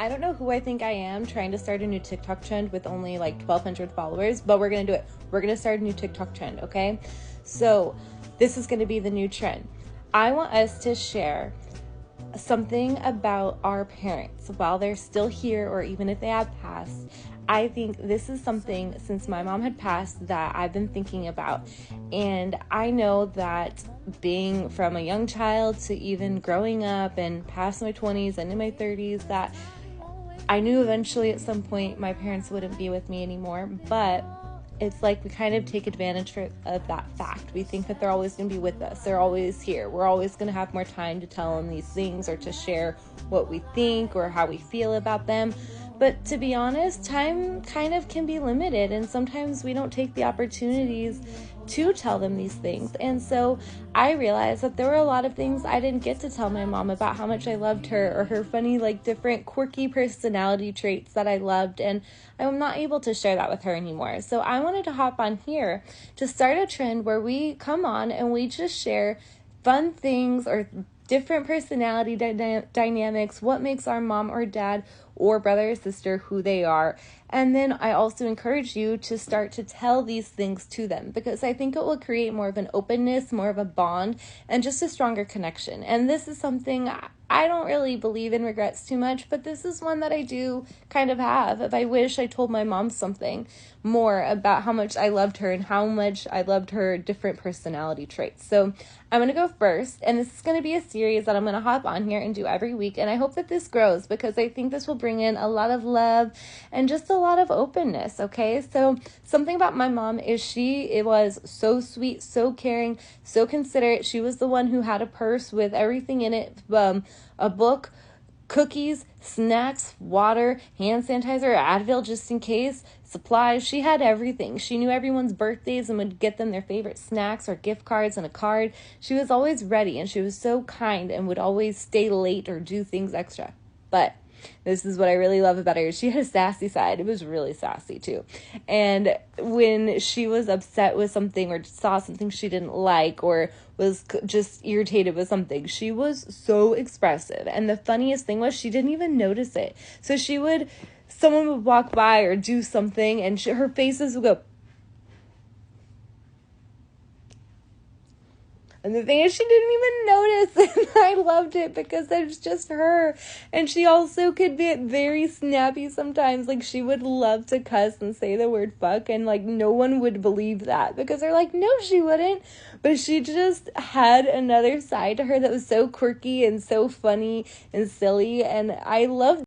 I don't know who I think I am trying to start a new TikTok trend with only like 1,200 followers, but we're going to do it. We're going to start a new TikTok trend, okay? So this is going to be the new trend. I want us to share something about our parents while they're still here or even if they have passed. I think this is something, since my mom had passed, that I've been thinking about. And I know that being from a young child to even growing up and past my 20s and in my 30s, that I knew eventually at some point my parents wouldn't be with me anymore, but it's like we kind of take advantage of that fact. We think that they're always going to be with us. They're always here. We're always going to have more time to tell them these things or to share what we think or how we feel about them. But to be honest, time kind of can be limited, and sometimes we don't take the opportunities to tell them these things. And so I realized that there were a lot of things I didn't get to tell my mom about how much I loved her, or her funny, like, different quirky personality traits that I loved, and I'm not able to share that with her anymore. So I wanted to hop on here to start a trend where we come on and we just share fun things or different personality dynamics, what makes our mom or dad or brother or sister who they are. And then I also encourage you to start to tell these things to them, because I think it will create more of an openness, more of a bond, and just a stronger connection. And this is something I don't really believe in regrets too much, but this is one that I do kind of have. If I wish I told my mom something more about how much I loved her and how much I loved her different personality traits. So I'm going to go first, and this is going to be a series that I'm going to hop on here and do every week. And I hope that this grows, because I think this will bring in a lot of love and just a lot of openness. Okay. So something about my mom is it was so sweet, so caring, so considerate. She was the one who had a purse with everything in it, a book, cookies, snacks, water, hand sanitizer, Advil just in case, supplies. She had everything. She knew everyone's birthdays and would get them their favorite snacks or gift cards and a card. She was always ready, and she was so kind and would always stay late or do things extra. But this is what I really love about her. She had a sassy side. It was really sassy too. And when she was upset with something or saw something she didn't like or was just irritated with something, she was so expressive. And the funniest thing was she didn't even notice it. So someone would walk by or do something, and her faces would go. And the thing is, she didn't even notice, and I loved it because it was just her. And she also could be very snappy sometimes. Like, she would love to cuss and say the word fuck, and, like, no one would believe that because they're like, no, she wouldn't. But she just had another side to her that was so quirky and so funny and silly, and I loved